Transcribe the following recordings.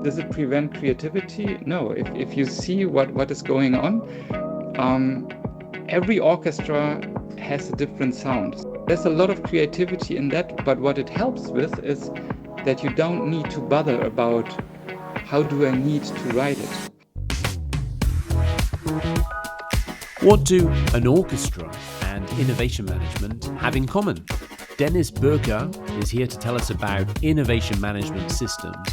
Does it prevent creativity? No. If you see what is going on, every orchestra has a different sound. There's a lot of creativity in that, but what it helps with is that you don't need to bother about how do I need to write it. What do an orchestra and innovation management have in common? Dennis Böcker is here to tell us about innovation management systems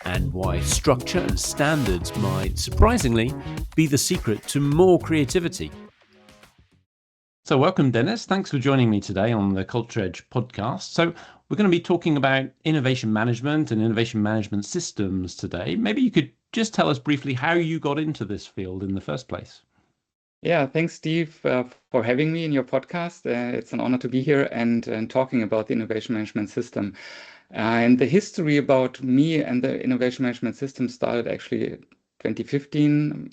and why structure and standards might, surprisingly, be the secret to more creativity. So welcome, Dennis. Thanks for joining me today on the Culture Edge podcast. So we're going to be talking about innovation management and innovation management systems today. Maybe you could just tell us briefly how you got into this field in the first place. Yeah, thanks, Steve, for having me in your podcast. It's an honor to be here and talking about the innovation management system. And the history about me and the innovation management system started actually 2015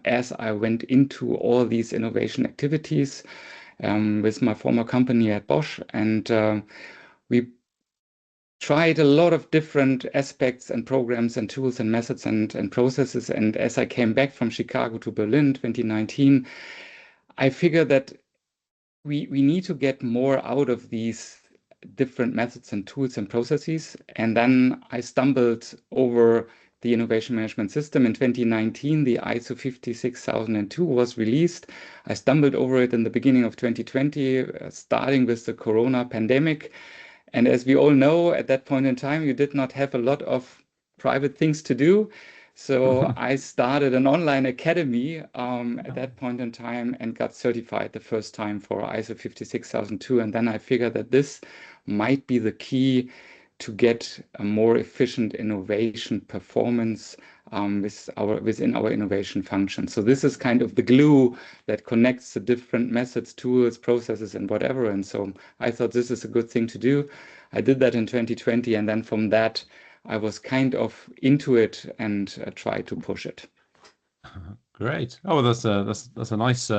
as I went into all these innovation activities with my former company at Bosch. And we tried a lot of different aspects and programs and tools and methods and processes. And as I came back from Chicago to Berlin 2019, I figured that we need to get more out of these different methods and tools and processes. And then I stumbled over the innovation management system. In 2019, the ISO 56002 was released. I stumbled over it in the beginning of 2020, starting with the Corona pandemic. And as we all know, at that point in time, you did not have a lot of private things to do. So I started an online academy at that point in time and got certified the first time for ISO 56002. And then I figured that this might be the key to get a more efficient innovation performance within our innovation function. So this is kind of the glue that connects the different methods, tools, processes, and whatever. And so I thought this is a good thing to do. I did that in 2020, and then from that, I was kind of into it and tried to push it. Great. Oh, well, that's a nice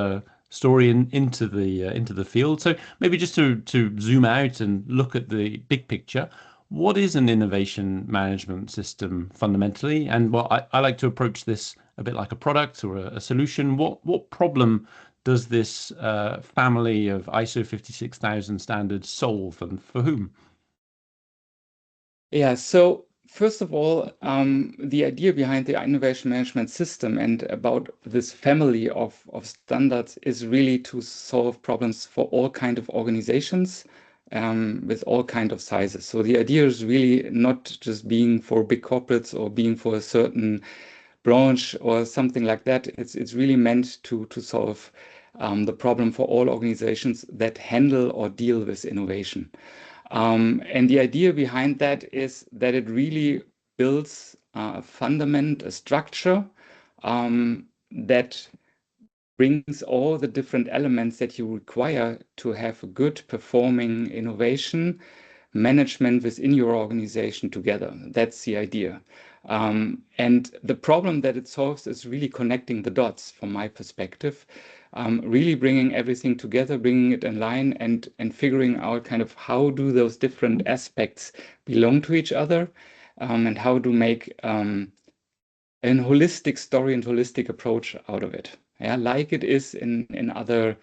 story into the field. So maybe just to zoom out and look at the big picture. What is an innovation management system fundamentally? And well, I like to approach this a bit like a product or a solution. What problem does this family of ISO 56000 standards solve, and for whom? Yeah, so first of all, the idea behind the innovation management system and about this family of standards is really to solve problems for all kind of organizations with all kind of sizes. So the idea is really not just being for big corporates or being for a certain branch or something like that. It's really meant to solve the problem for all organizations that handle or deal with innovation. And the idea behind that is that it really builds a fundament, a structure that brings all the different elements that you require to have a good performing innovation management within your organization together. That's the idea. And the problem that it solves is really connecting the dots from my perspective, really bringing everything together, bringing it in line and figuring out kind of how do those different aspects belong to each other and how to make an holistic story and holistic approach out of it. Yeah, like it is in other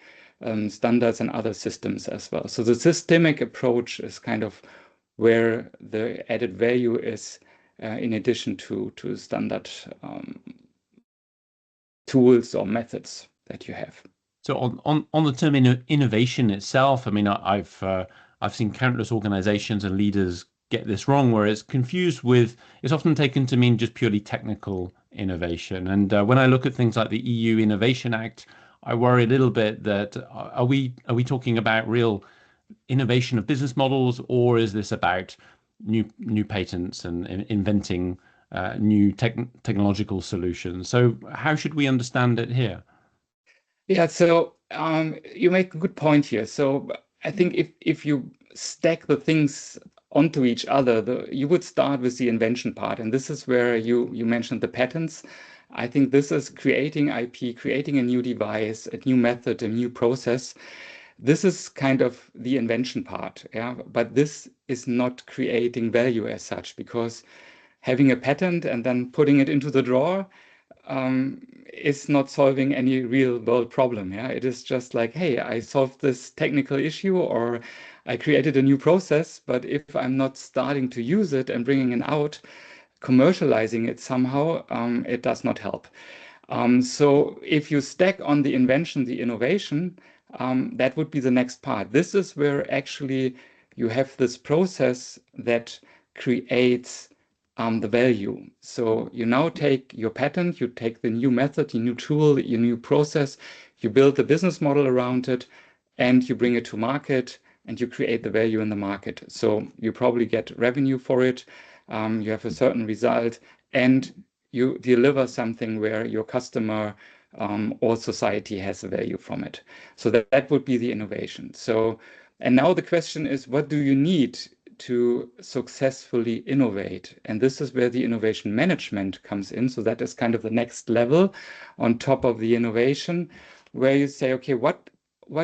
standards and other systems as well. So the systemic approach is kind of where the added value is in addition to standard tools or methods that you have. So on the term innovation itself, I mean, I've seen countless organizations and leaders get this wrong, where it's confused with, it's often taken to mean just purely technical innovation. And when I look at things like the EU Innovation Act, I worry a little bit that are we talking about real innovation of business models, or is this about new patents and inventing new technological solutions? So how should we understand it here? Yeah, so you make a good point here. So I think if you stack the things onto each other, you would start with the invention part. And this is where you mentioned the patents. I think this is creating IP, creating a new device, a new method, a new process. This is kind of the invention part, yeah. But this is not creating value as such, because having a patent and then putting it into the drawer is not solving any real world problem. Yeah, it is just like, hey, I solved this technical issue or I created a new process, but if I'm not starting to use it and bringing it out, commercializing it somehow, it does not help. So if you stack on the invention, the innovation, that would be the next part. This is where actually you have this process that creates the value. So you now take your patent, you take the new method, your new tool, your new process, you build the business model around it, and you bring it to market, and you create the value in the market. So you probably get revenue for it, you have a certain result, and you deliver something where your customer or society has a value from it. So that would be the innovation. So, and now the question is, what do you need to successfully innovate? And this is where the innovation management comes in. So that is kind of the next level on top of the innovation, where you say, okay, what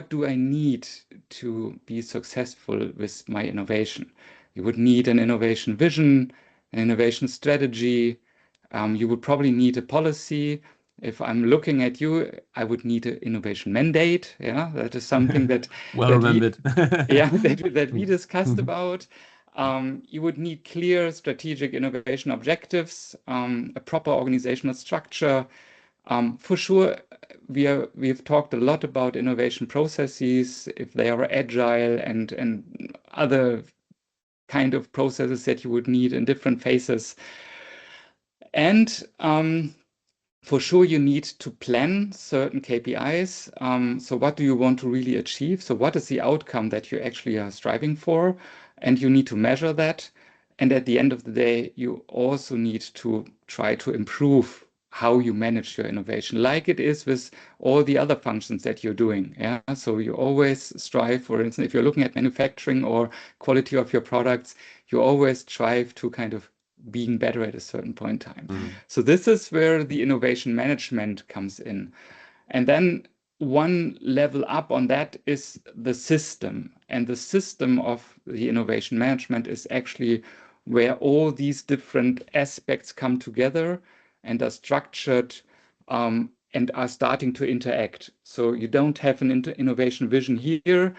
do I need to be successful with my innovation? You would need an innovation vision, an innovation strategy. You would probably need a policy. If I'm looking at you, I would need an innovation mandate. Yeah, that is something that Well that we remembered. yeah that we discussed about. You would need clear strategic innovation objectives, a proper organizational structure. For sure, we've talked a lot about innovation processes, if they are agile and other kind of processes that you would need in different phases. And for sure, you need to plan certain KPIs. So what do you want to really achieve? So what is the outcome that you actually are striving for? And you need to measure that. And at the end of the day, you also need to try to improve how you manage your innovation, like it is with all the other functions that you're doing. Yeah. So you always strive, for instance, if you're looking at manufacturing or quality of your products, you always strive to kind of being better at a certain point in time. So this is where the innovation management comes in. And then one level up on that is the system. And the system of the innovation management is actually where all these different aspects come together and are structured and are starting to interact. So you don't have an innovation vision here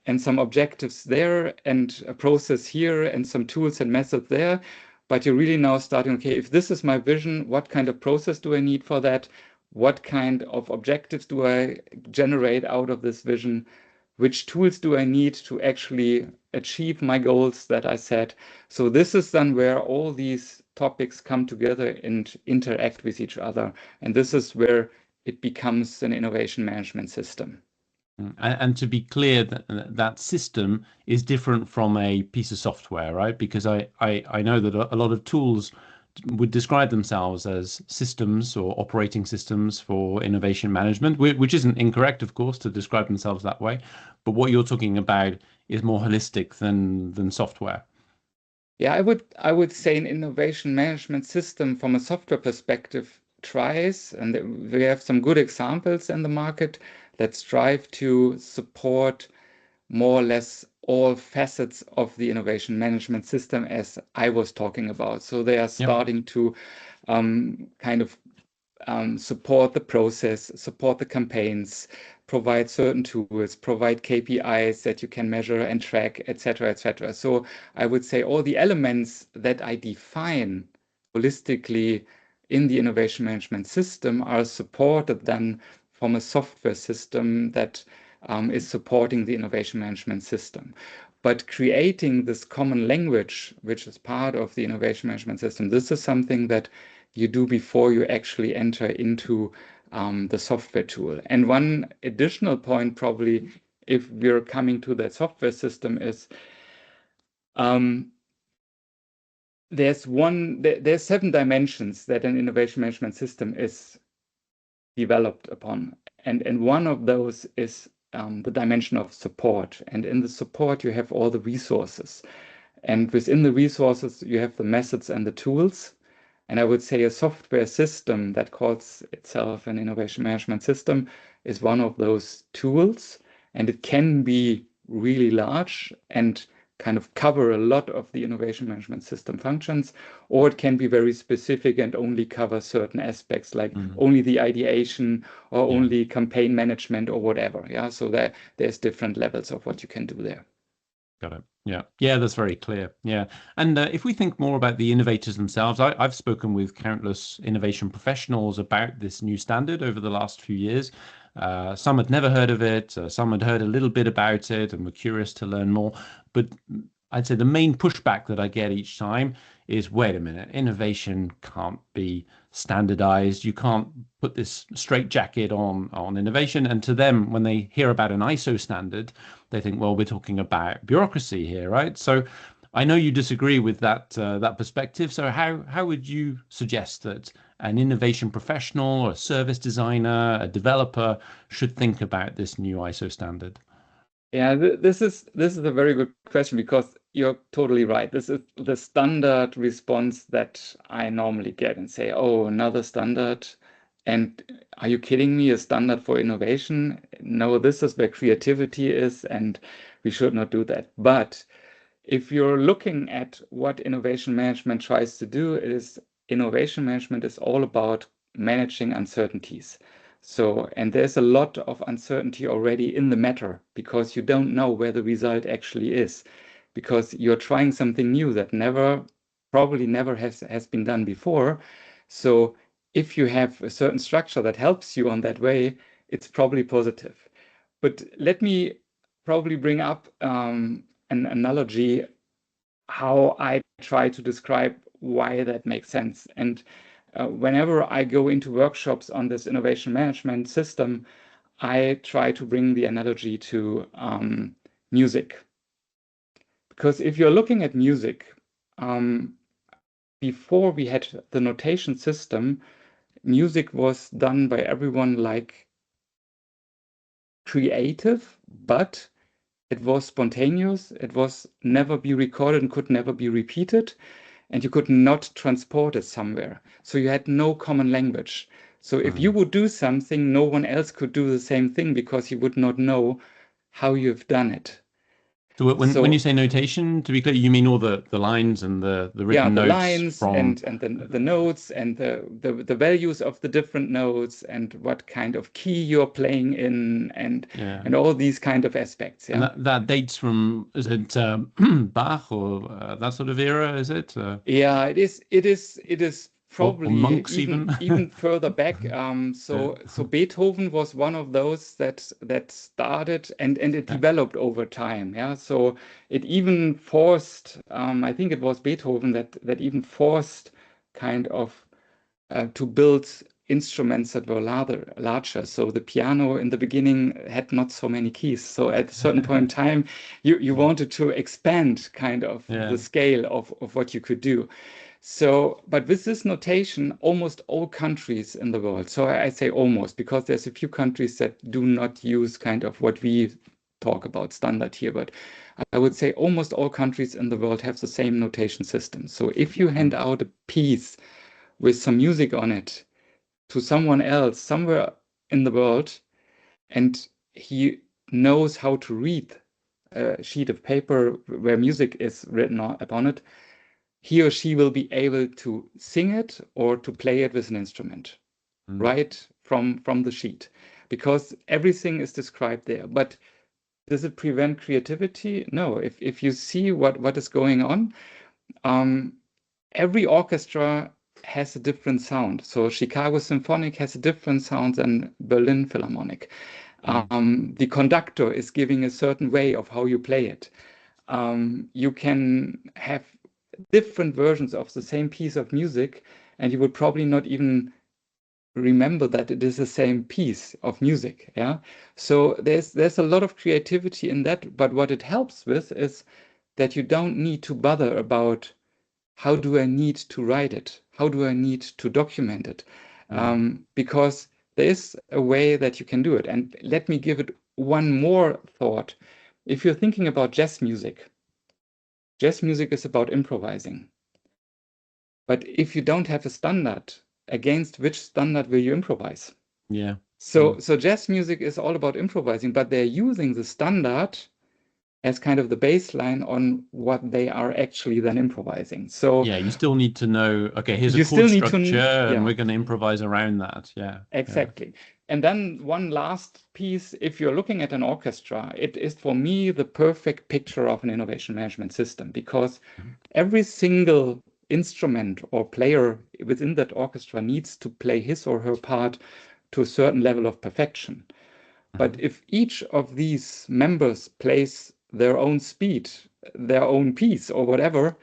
and some objectives there and a process here and some tools and methods there. But you're really now starting, okay, if this is my vision, what kind of process do I need for that? What kind of objectives do I generate out of this vision? Which tools do I need to actually achieve my goals that I set? So this is then where all these topics come together and interact with each other. And this is where it becomes an innovation management system. And to be clear, that system is different from a piece of software, right? Because I know that a lot of tools would describe themselves as systems or operating systems for innovation management, which isn't incorrect, of course, to describe themselves that way. But what you're talking about is more holistic than software. Yeah, I would say an innovation management system from a software perspective tries, and we have some good examples in the market that strive to support more or less all facets of the innovation management system as I was talking about. So they are starting to kind of support the process, support the campaigns, provide certain tools, provide KPIs that you can measure and track, etc., etc. So I would say all the elements that I define holistically in the innovation management system are supported then from a software system that is supporting the innovation management system. But creating this common language, which is part of the innovation management system, this is something that you do before you actually enter into the software tool. And one additional point, probably, if we're coming to that software system, is there's 7 dimensions that an innovation management system is developed upon. And one of those is the dimension of support. And in the support, you have all the resources. And within the resources, you have the methods and the tools. And I would say a software system that calls itself an innovation management system is one of those tools. And it can be really large and kind of cover a lot of the innovation management system functions, or it can be very specific and only cover certain aspects, like only the ideation or only campaign management or whatever. Yeah, so there's different levels of what you can do there. Got it. Yeah. Yeah, that's very clear. Yeah. And if we think more about the innovators themselves, I've spoken with countless innovation professionals about this new standard over the last few years. Some had never heard of it, some had heard a little bit about it and were curious to learn more. But I'd say the main pushback that I get each time is, wait a minute, innovation can't be standardized. You can't put this straitjacket on innovation. And to them, when they hear about an ISO standard, they think, well, we're talking about bureaucracy here, right? So I know you disagree with that perspective. So how would you suggest that an innovation professional or a service designer, a developer should think about this new ISO standard? Yeah, this is a very good question, because you're totally right. This is the standard response that I normally get and say, oh, another standard. And are you kidding me? A standard for innovation? No, this is where creativity is, and we should not do that. But if you're looking at what innovation management tries to do, innovation management is all about managing uncertainties. So, and there's a lot of uncertainty already in the matter, because you don't know where the result actually is, because you're trying something new that probably never has been done before. So if you have a certain structure that helps you on that way, it's probably positive. But let me probably bring up an analogy how I try to describe why that makes sense. And whenever I go into workshops on this innovation management system, I try to bring the analogy to music. Because if you're looking at music, before we had the notation system, music was done by everyone like creative, but it was spontaneous. It was never be recorded and could never be repeated, and you could not transport it somewhere. So you had no common language. So if you would do something, no one else could do the same thing, because you would not know how you've done it. So when you say notation, to be clear, you mean all the lines and the written the notes lines from and the notes and the values of the different notes and what kind of key you're playing in and all these kind of aspects. Yeah. And that dates from, is it Bach or that sort of era? Is it? Yeah, it is Or probably monks even further back. So Beethoven was one of those that started and it developed over time. Yeah, so it even forced. I think it was Beethoven that even forced kind of to build instruments that were larger. So the piano in the beginning had not so many keys. So at a certain point in time, you wanted to expand kind of the scale of what you could do. So, but with this notation, almost all countries in the world, so I say almost, because there's a few countries that do not use kind of what we talk about standard here, but I would say almost all countries in the world have the same notation system. So if you hand out a piece with some music on it to someone else somewhere in the world, and he knows how to read a sheet of paper where music is written upon it, he or she will be able to sing it or to play it with an instrument, right from the sheet, because everything is described there. But does it prevent creativity? No. If you see what is going on, every orchestra has a different sound. So Chicago Symphonic has a different sound than Berlin Philharmonic. The conductor is giving a certain way of how you play it. You can have different versions of the same piece of music, and you would probably not even remember that it is the same piece of music. Yeah. So there's a lot of creativity in that, but what it helps with is that you don't need to bother about how do I need to write it? How do I need to document it? Because there is a way that you can do it. And let me give it one more thought. If you're thinking about jazz music is about improvising. But if you don't have a standard, against which standard will you improvise? Yeah. So jazz music is all about improvising, but they're using the standard as kind of the baseline on what they are actually then improvising. So Yeah, you still need to know, okay, here's a you still chord need structure to, and yeah, we're going to improvise around that. Yeah. Yeah. exactly. And then one last piece, if you're looking at an orchestra, it is for me the perfect picture of an innovation management system, because every single instrument or player within that orchestra needs to play his or her part to a certain level of perfection. But Mhm. if each of these members plays their own speed, their own piece, or whatever,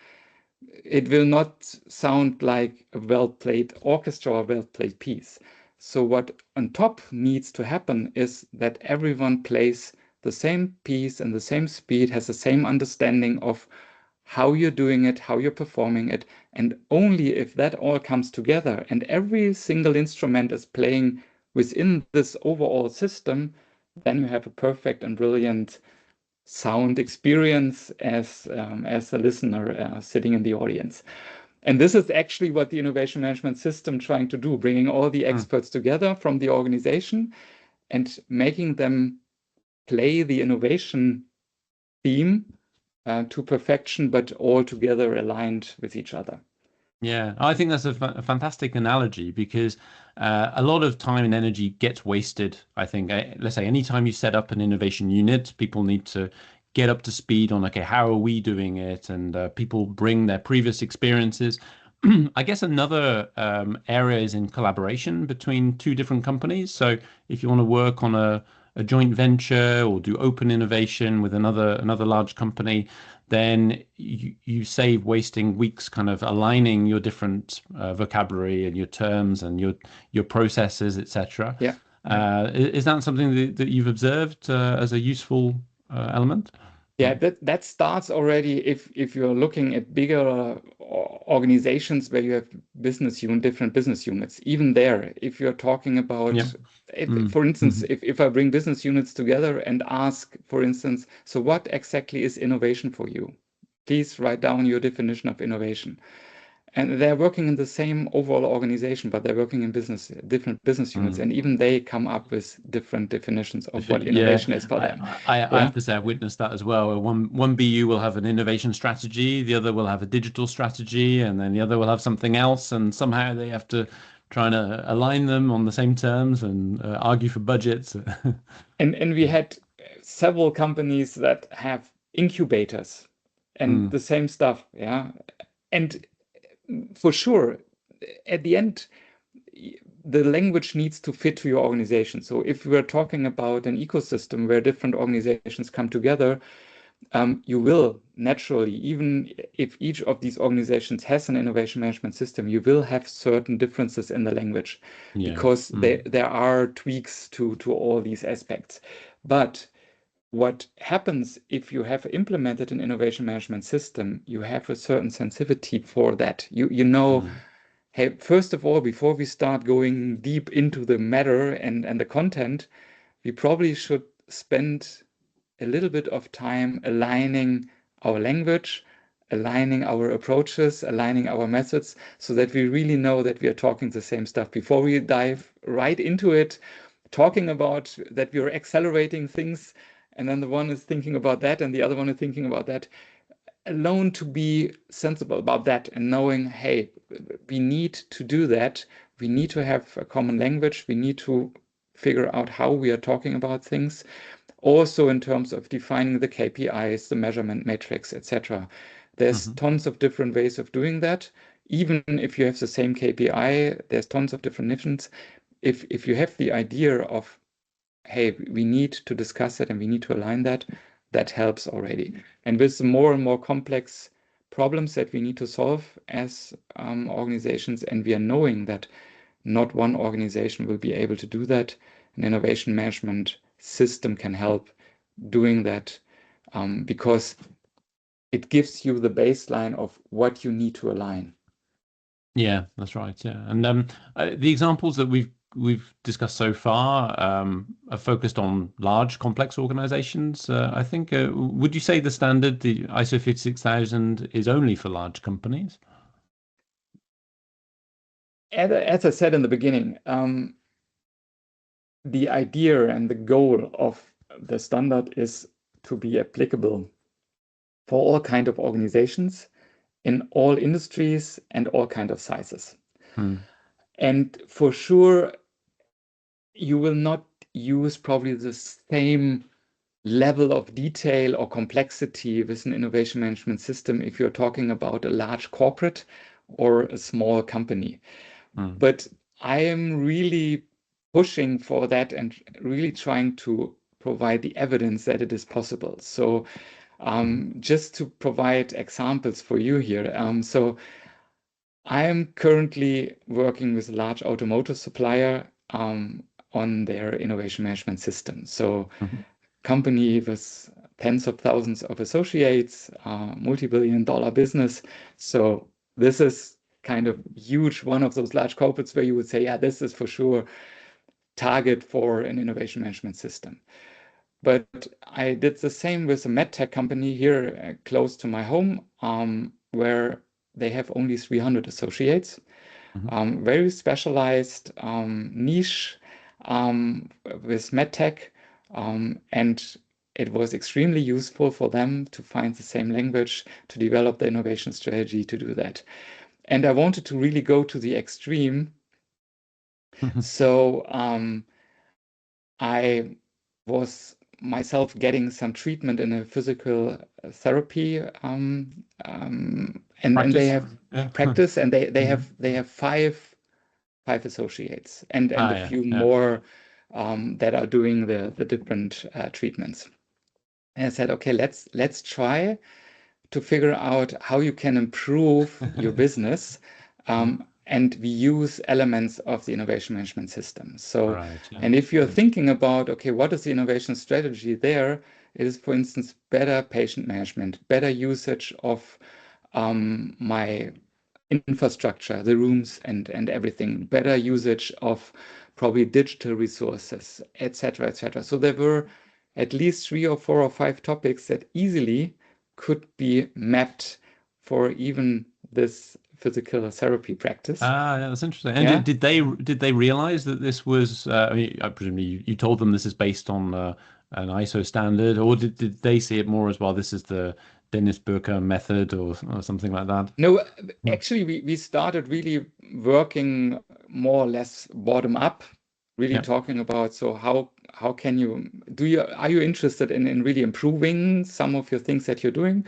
it will not sound like a well-played orchestra or well-played piece. So what on top needs to happen is that everyone plays the same piece and the same speed, has the same understanding of how you're doing it, how you're performing it. And only if that all comes together and every single instrument is playing within this overall system, then you have a perfect and brilliant sound experience as a listener sitting in the audience. And this is actually what the innovation management system trying to do, bringing all the Mm. experts together from the organization and making them play the innovation theme to perfection, but all together aligned with each other. Yeah, I think that's a fantastic analogy because a lot of time and energy gets wasted. I think, let's say, anytime you set up an innovation unit, people need to get up to speed on, okay, how are we doing it? And people bring their previous experiences. I guess another area is in collaboration between two different companies. So if you want to work on a joint venture or do open innovation with another large company, then you save wasting weeks kind of aligning your different vocabulary and your terms and your processes, etc. Yeah. Yeah. Is that something that you've observed as a useful element? Yeah, that starts already if you're looking at bigger organizations where you have different business units. Even there, if you're talking Yeah. about, Mm. for instance, Mhm. if I bring business units together and ask, for instance, so what exactly is innovation for you? Please write down your definition of innovation. And they're working in the same overall organization, but they're working in different business units, Mm. and even they come up with different definitions of what Yeah, innovation is for them. I Yeah. have to say I've witnessed that as well. One BU will have an innovation strategy, the other will have a digital strategy, and then the other will have something else, and somehow they have to try to align them on the same terms and argue for budgets. And we had several companies that have incubators and Mm, the same stuff. Yeah. And for sure, at the end, the language needs to fit to your organization. So if we're talking about an ecosystem where different organizations come together, you will naturally, even if each of these organizations has an innovation management system, you will have certain differences in the language yeah. because Mm, there are tweaks to all these aspects. But what happens if you have implemented an innovation management system, you have a certain sensitivity for that. You know, mm, hey, first of all, before we start going deep into the matter and the content, we probably should spend a little bit of time aligning our language, aligning our approaches, aligning our methods, so that we really know that we are talking the same stuff before we dive right into it, talking about that we are accelerating things, and then the one is thinking about that and the other one is thinking about that. Alone to be sensible about that and knowing, hey, we need to do that. We need to have a common language. We need to figure out how we are talking about things also in terms of defining the KPIs, the measurement matrix, etc. There's mhm, tons of different ways of doing that. Even if you have the same KPI, there's tons of definitions. If you have the idea of, hey, we need to discuss it and we need to align that, that helps already. And with the more and more complex problems that we need to solve as organizations, and we are knowing that not one organization will be able to do that, an innovation management system can help doing that because it gives you the baseline of what you need to align. yeah, that's right. Yeah, and the examples that we've discussed so far are focused on large, complex organizations. I think. Would you say the standard, the ISO 56000, is only for large companies? As I said in the beginning, the idea and the goal of the standard is to be applicable for all kind of organizations in all industries and all kind of sizes. And for sure, you will not use probably the same level of detail or complexity with an innovation management system if you're talking about a large corporate or a small company. But I am really pushing for that and really trying to provide the evidence that it is possible. So just to provide examples for you here. So I am currently working with a large automotive supplier on their innovation management system. So company with tens of thousands of associates, multi-billion-dollar business. So this is kind of huge, one of those large corporates where you would say, yeah, this is for sure target for an innovation management system. But I did the same with a medtech company here close to my home, where they have only 300 associates, very specialized niche with medtech, and it was extremely useful for them to find the same language to develop the innovation strategy to do that. And I wanted to really go to the extreme. So I was myself getting some treatment in a physical therapy and they have practice, and they have five associates and a few more that are doing the different treatments. And I said, okay, let's try to figure out how you can improve your business. And we use elements of the innovation management system. So, and if you're thinking about, okay, what is the innovation strategy there? It is, for instance, better patient management, better usage of my infrastructure, the rooms and everything, better usage of probably digital resources, etc., etc. So there were at least 3 or 4 or 5 topics that easily could be mapped for even this physical therapy practice. Yeah, that's interesting. And did they realize that this was? I mean, I presume you told them this is based on an ISO standard, or did they see it more as, well, this is the Dennis Böcker method or something like that? No, actually, we started really working more or less bottom up, really talking about, so how can you are you interested in really improving some of your things that you're doing?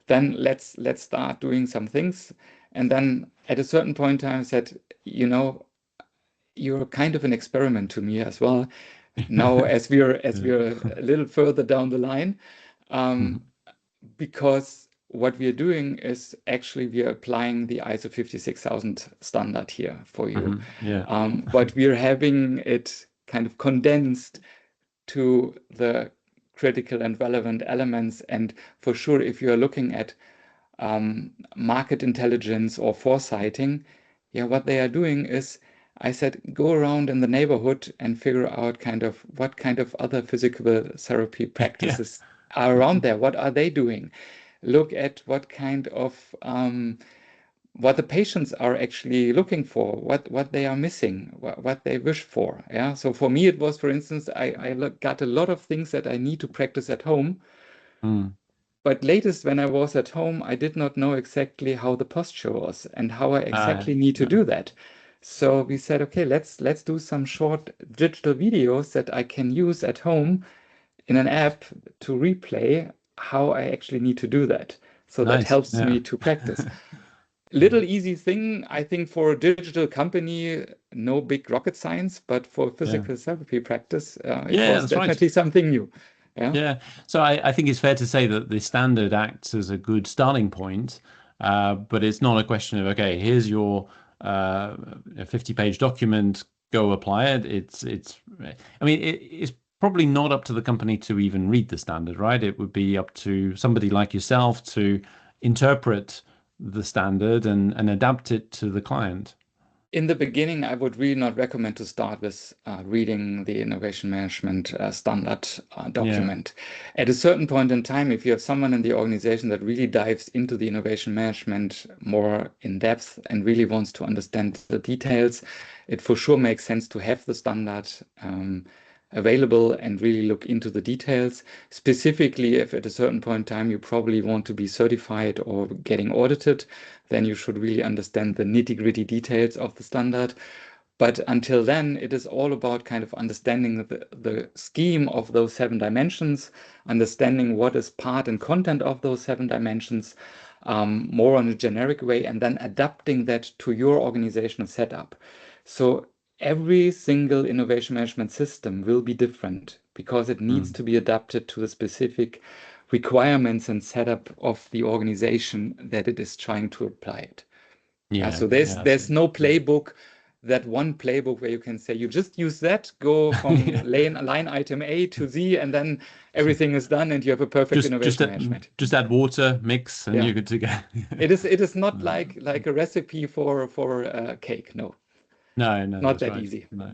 Then let's start doing some things. And then at a certain point in time I said, you're kind of an experiment to me as well. Now as we're a little further down the line, because what we are doing is actually we are applying the ISO 56000 standard here for you. But we are having it kind of condensed to the critical and relevant elements. And for sure, if you're looking at market intelligence or foresighting, what they are doing is, I said, go around in the neighborhood and figure out what kind of other physical therapy practices are around there. What are they doing? Look at what kind of what the patients are actually looking for, what they are missing, what they wish for. So for me, it was, for instance, I got a lot of things that I need to practice at home. But latest, when I was at home, I did not know exactly how the posture was and how I exactly need to do that. So we said, okay, let's do some short digital videos that I can use at home in an app to replay how I actually need to do that. So that helps me to practice. Little easy thing, I think, for a digital company, no big rocket science, but for physical therapy practice, it was definitely something new. So I think it's fair to say that the standard acts as a good starting point, but it's not a question of, okay, here's your 50-page document, go apply it. It's probably not up to the company to even read the standard, right? It would be up to somebody like yourself to interpret the standard and adapt it to the client. In the beginning, I would really not recommend to start with reading the innovation management standard document. At a certain point in time, if you have someone in the organization that really dives into the innovation management more in depth and really wants to understand the details, it for sure makes sense to have the standard available and really look into the details. Specifically, if at a certain point in time you probably want to be certified or getting audited, then you should really understand the nitty-gritty details of the standard. But until then, it is all about kind of understanding the scheme of those 7 dimensions, understanding what is part and content of those 7 dimensions, more on a generic way, and then adapting that to your organizational setup. So every single innovation management system will be different because it needs to be adapted to the specific requirements and setup of the organization that it is trying to apply it. So there's no playbook, that one playbook where you can say you just use that, go from line item A to Z, and then everything is done, and you have a perfect innovation management. Just add water, mix, and you're good to go. It is not like a recipe for cake. No, not that easy. No.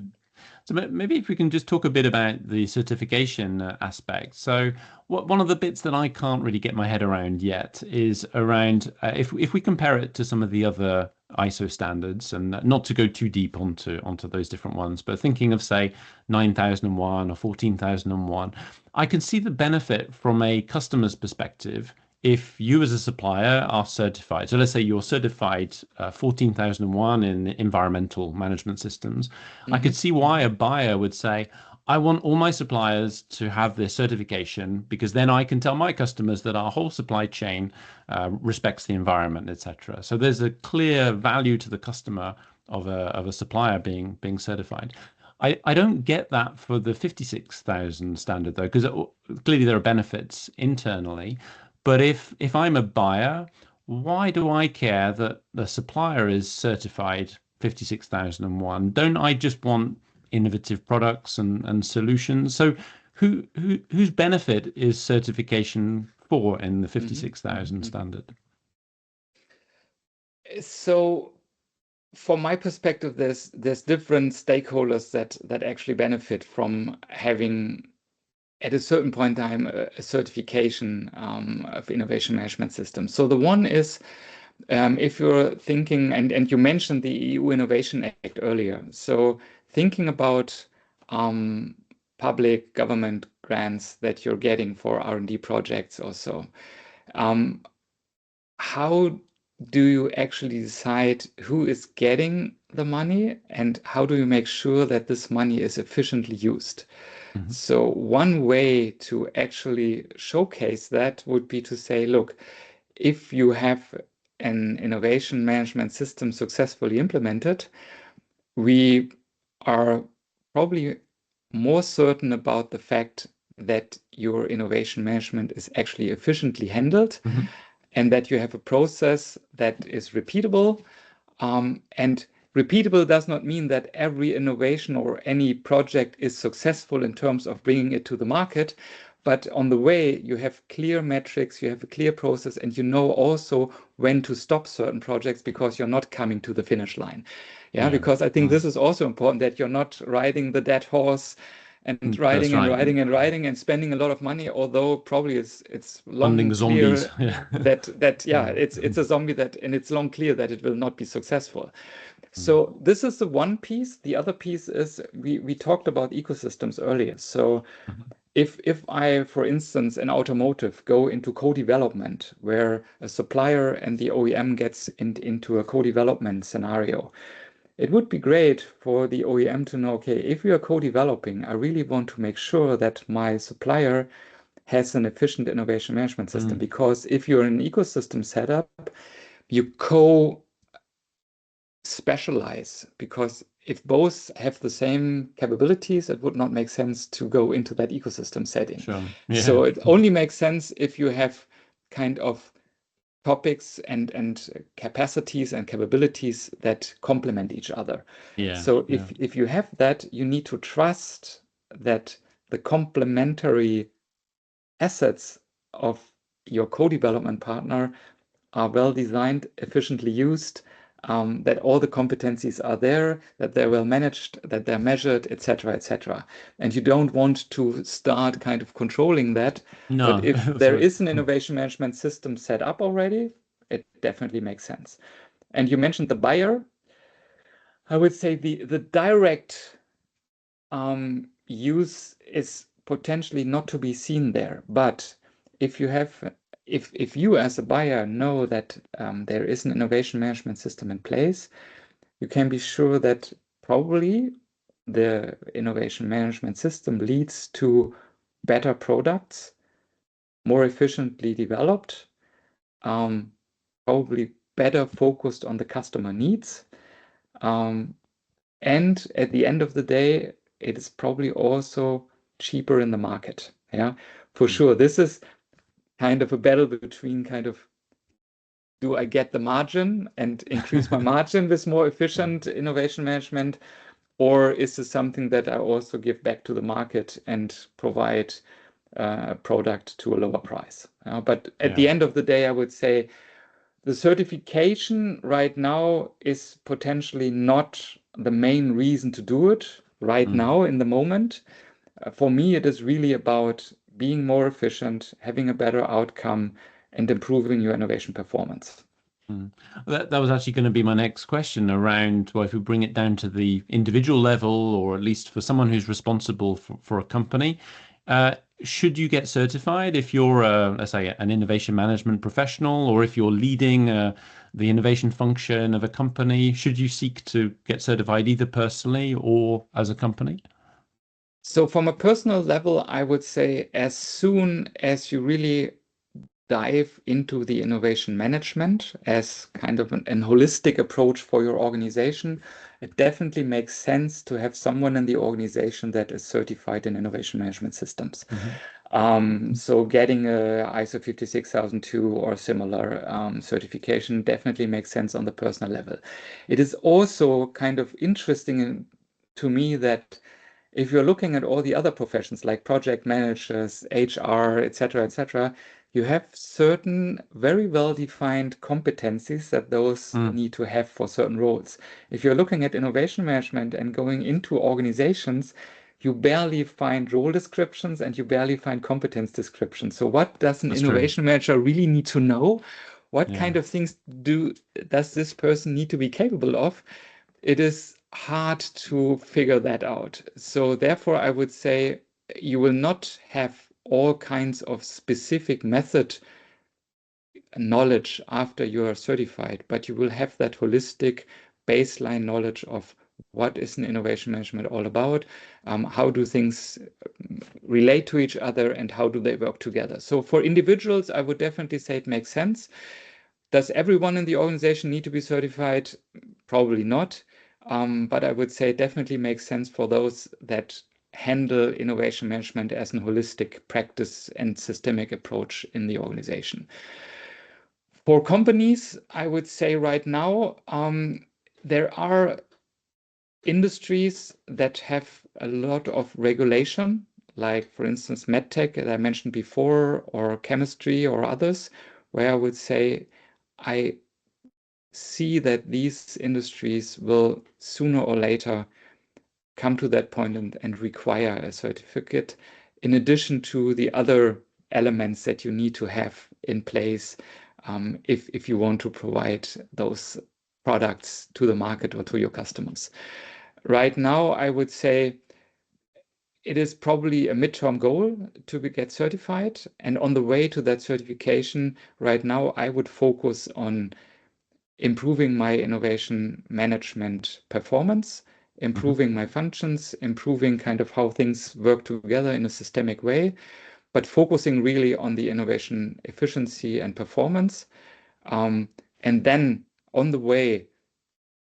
So maybe if we can just talk a bit about the certification aspect. So one of the bits that I can't really get my head around yet is around if we compare it to some of the other ISO standards, and not to go too deep onto those different ones, but thinking of, say, 9001 or 14001, I can see the benefit from a customer's perspective if you as a supplier are certified. So let's say you're certified 14001 in environmental management systems. I could see why a buyer would say, I want all my suppliers to have this certification, because then I can tell my customers that our whole supply chain respects the environment, etc. So there's a clear value to the customer of a supplier being certified. I don't get that for the 56,000 standard, though, because clearly there are benefits internally. But if I'm a buyer, why do I care that the supplier is certified 56,001? Don't I just want innovative products and solutions? So whose benefit is certification for in the 56,000 standard? So from my perspective, there's different stakeholders that actually benefit from having, at a certain point in time, a certification of innovation management systems. So the one is, if you're thinking, and you mentioned the EU Innovation Act earlier, so thinking about public government grants that you're getting for R&D projects or so, how do you actually decide who is getting the money, and how do you make sure that this money is efficiently used? So one way to actually showcase that would be to say, look, if you have an innovation management system successfully implemented, we are probably more certain about the fact that your innovation management is actually efficiently handled, and that you have a process that is repeatable. And repeatable does not mean that every innovation or any project is successful in terms of bringing it to the market, but on the way you have clear metrics, you have a clear process, and you know also when to stop certain projects because you're not coming to the finish line. Because I think this is also important, that you're not riding the dead horse and riding and spending a lot of money, although probably it's long clear that it's a zombie, and it's long clear that it will not be successful. So this is the one piece. The other piece is we talked about ecosystems earlier. So if I, for instance, in automotive, go into co-development where a supplier and the OEM gets into a co-development scenario, it would be great for the OEM to know, okay, if we are co-developing, I really want to make sure that my supplier has an efficient innovation management system. Because if you're in an ecosystem setup, you co-specialize, because if both have the same capabilities, it would not make sense to go into that ecosystem setting. So it only makes sense if you have kind of topics and capacities and capabilities that complement each other. So if you have that, you need to trust that the complementary assets of your co-development partner are well designed, efficiently used, that all the competencies are there, that they're well managed, that they're measured, etc., etc. And you don't want to start kind of controlling that. But if there is an innovation management system set up already, it definitely makes sense. And you mentioned the buyer. I would say the direct use is potentially not to be seen there. But if you have, if you as a buyer know that there is an innovation management system in place, you can be sure that probably the innovation management system leads to better products, more efficiently developed, probably better focused on the customer needs. And at the end of the day, it is probably also cheaper in the market. Yeah, for sure. This is kind of a battle between kind of, do I get the margin and increase my margin with more efficient innovation management? Or is this something that I also give back to the market and provide a product to a lower price? But at the end of the day, I would say the certification right now is potentially not the main reason to do it right now in the moment. For me, it is really about being more efficient, having a better outcome, and improving your innovation performance. That was actually going to be my next question around, well, if we bring it down to the individual level, or at least for someone who's responsible for a company, should you get certified if you're, let's say, an innovation management professional, or if you're leading the innovation function of a company? Should you seek to get certified either personally or as a company? So from a personal level, I would say as soon as you really dive into the innovation management as kind of an holistic approach for your organization, it definitely makes sense to have someone in the organization that is certified in innovation management systems. So getting a ISO 56002 or similar certification definitely makes sense on the personal level. It is also kind of interesting to me that if you're looking at all the other professions like project managers, HR, etc., you have certain very well-defined competencies that those need to have for certain roles. If you're looking at innovation management and going into organizations, you barely find role descriptions and you barely find competence descriptions. So what does an innovation manager really need to know? What kind of things does this person need to be capable of? It is hard to figure that out. So therefore, I would say you will not have all kinds of specific method knowledge after you are certified, but you will have that holistic baseline knowledge of what is an innovation management all about, how do things relate to each other, and how do they work together. So for individuals, I would definitely say it makes sense. Does everyone in the organization need to be certified? Probably not. But I would say it definitely makes sense for those that handle innovation management as a holistic practice and systemic approach in the organization. For companies, I would say right now, there are industries that have a lot of regulation, like, for instance, medtech, as I mentioned before, or chemistry or others, where I would say I see that these industries will sooner or later come to that point and require a certificate, in addition to the other elements that you need to have in place if you want to provide those products to the market or to your customers. Right now, I would say it is probably a midterm goal to get certified. And on the way to that certification, right now, I would focus on improving my innovation management performance, improving my functions, improving kind of how things work together in a systemic way, but focusing really on the innovation efficiency and performance. And then on the way,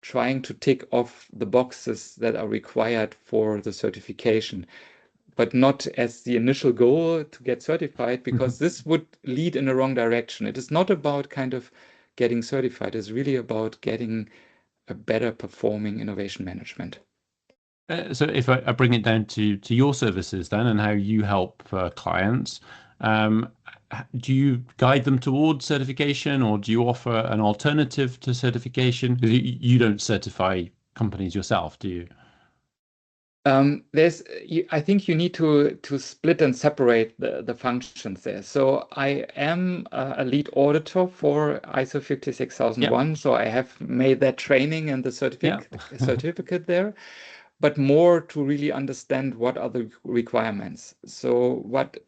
trying to tick off the boxes that are required for the certification, but not as the initial goal to get certified, because this would lead in the wrong direction. It is not about kind of getting certified. It's really about getting a better performing innovation management. So if I bring it down to your services then, and how you help clients, do you guide them towards certification, or do you offer an alternative to certification? Because you don't certify companies yourself, do you? I think you need to split and separate the functions there. So I am a lead auditor for ISO 56001. So I have made that training and the certificate there. but more to really understand what are the requirements. So what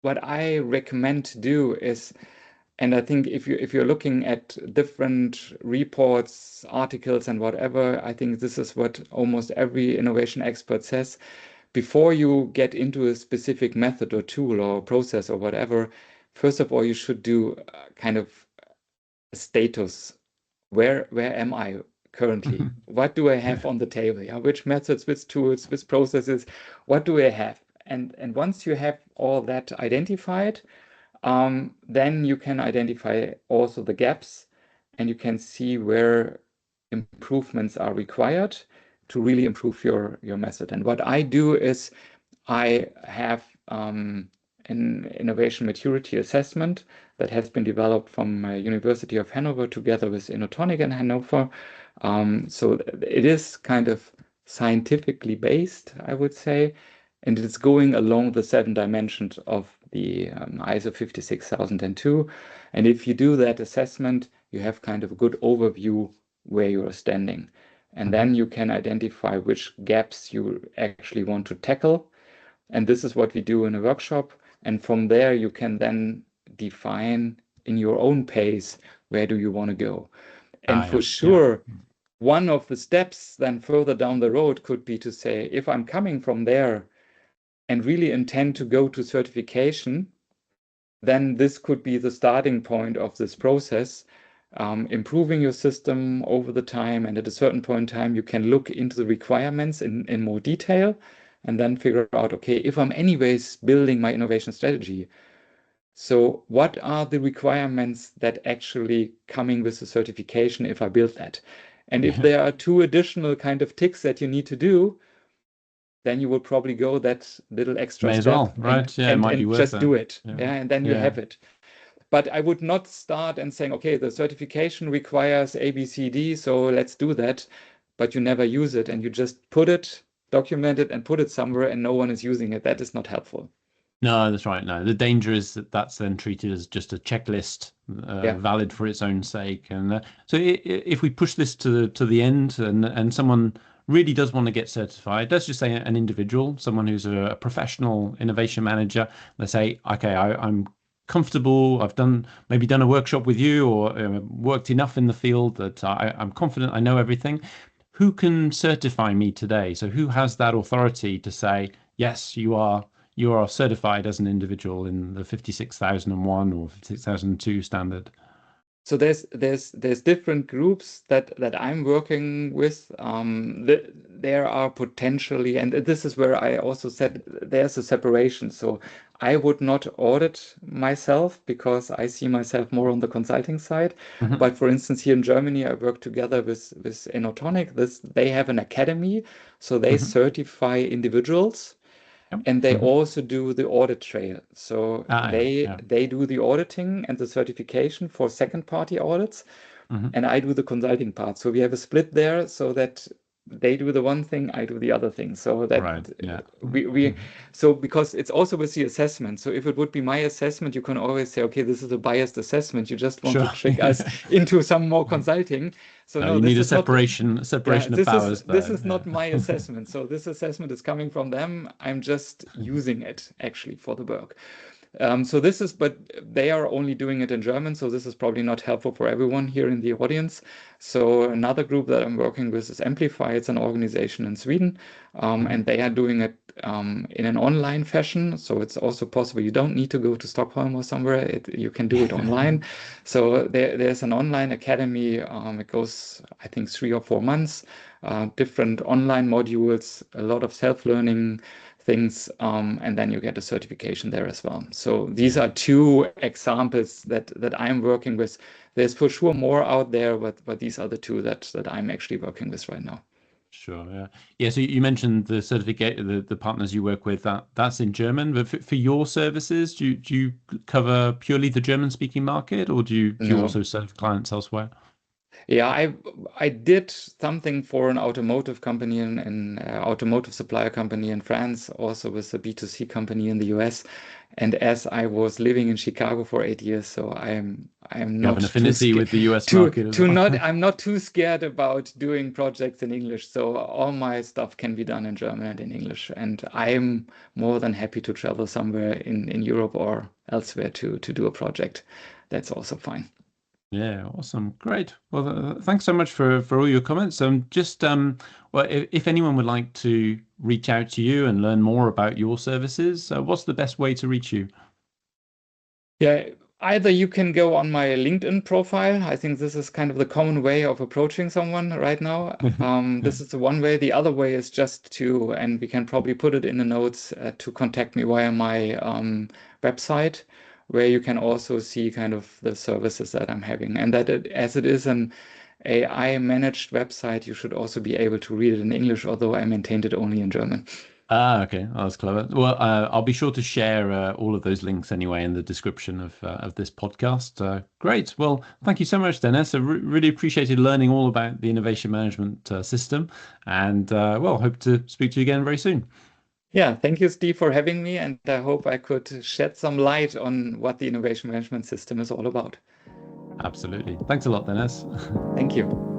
I recommend to do is, and I think if you're looking at different reports, articles, and whatever, I think this is what almost every innovation expert says. Before you get into a specific method or tool or process or whatever, first of all, you should do kind of a status. Where am I currently? What do I have on the table? Yeah, which methods, which tools, which processes, what do I have? And once you have all that identified, then you can identify also the gaps, and you can see where improvements are required to really improve your method. And what I do is I have an innovation maturity assessment that has been developed from University of Hanover together with Innotonic in Hanover. So it is kind of scientifically based, I would say, and it's going along the 7 dimensions of the ISO 56002. And if you do that assessment, you have kind of a good overview where you are standing. And then you can identify which gaps you actually want to tackle. And this is what we do in a workshop. And from there, you can then define in your own pace, where do you want to go? And for sure, one of the steps then further down the road could be to say, if I'm coming from there and really intend to go to certification, then this could be the starting point of this process, improving your system over the time. And at a certain point in time, you can look into the requirements in more detail and then figure out, okay, if I'm anyways building my innovation strategy, so what are the requirements that actually coming with the certification if I build that? And if there are 2 additional kind of ticks that you need to do, then you will probably go that little extra May step as well, right? and, it might be worth just it. do it. Yeah, and then you have it. But I would not start and saying, okay, the certification requires A, B, C, D, so let's do that. But you never use it, and you just put it, document it, and put it somewhere, and no one is using it. That is not helpful. No, that's right. No, the danger is that that's then treated as just a checklist, valid for its own sake. And so, if we push this to the end, and someone really does want to get certified, let's just say an individual, someone who's a professional innovation manager, they say, okay, I'm comfortable. I've maybe done a workshop with you, or worked enough in the field that I'm confident I know everything. Who can certify me today? So who has that authority to say, yes, you are certified as an individual in the 56001 or 56002 standard? So there's different groups that I'm working with. There are potentially, and this is where I also said there's a separation. So I would not audit myself because I see myself more on the consulting side. But for instance, here in Germany, I work together with Innotonic. They have an academy, so they certify individuals. And they also do the audit trail. So they do the auditing and the certification for second party audits, and I do the consulting part. So we have a split there so that they do the one thing, I do the other thing. So that so because it's also with the assessment. So if it would be my assessment, you can always say, okay, this is a biased assessment. You just want to trick us into some more consulting. So no, you this need a is separation of powers. This is not my assessment. So this assessment is coming from them. I'm just using it actually for the work. So this is, but they are only doing it in German, so this is probably not helpful for everyone here in the audience. So another group that I'm working with is Amplify. It's an organization in Sweden, and they are doing it in an online fashion. So it's also possible you don't need to go to Stockholm or somewhere. You can do it online. So there's an online academy. It goes, I think, 3 or 4 months. Different online modules, a lot of self-learning things, and then you get a certification there as well. So these are 2 examples that I'm working with. There's for sure more out there, but these are the 2 that I'm actually working with right now. Sure. Yeah. So you mentioned the certificate, the partners you work with. That's in German. But for your services, do you cover purely the German-speaking market, or do you also serve clients elsewhere? Yeah, I did something for an automotive company and an automotive supplier company in France, also with a B2C company in the US. And as I was living in Chicago for 8 years, so I'm You have an not too affinity scared with the US market as to well. not I'm not too scared about doing projects in English. So all my stuff can be done in German and in English. And I'm more than happy to travel somewhere in Europe or elsewhere to do a project. That's also fine. Yeah, awesome. Great. Well, thanks so much for all your comments. Well, if anyone would like to reach out to you and learn more about your services, what's the best way to reach you? Yeah, either you can go on my LinkedIn profile. I think this is kind of the common way of approaching someone right now. This is the one way. The other way is just to, and we can probably put it in the notes, to contact me via my website, where you can also see kind of the services that I'm having. And as it is an AI managed website, you should also be able to read it in English, although I maintained it only in German. Ah, okay. Oh, that's clever. Well, I'll be sure to share all of those links anyway in the description of this podcast. Great. Well, thank you so much, Dennis. I really appreciated learning all about the innovation management system, and well, hope to speak to you again very soon. Yeah, thank you, Steve, for having me, and I hope I could shed some light on what the innovation management system is all about. Absolutely. Thanks a lot, Dennis. Thank you.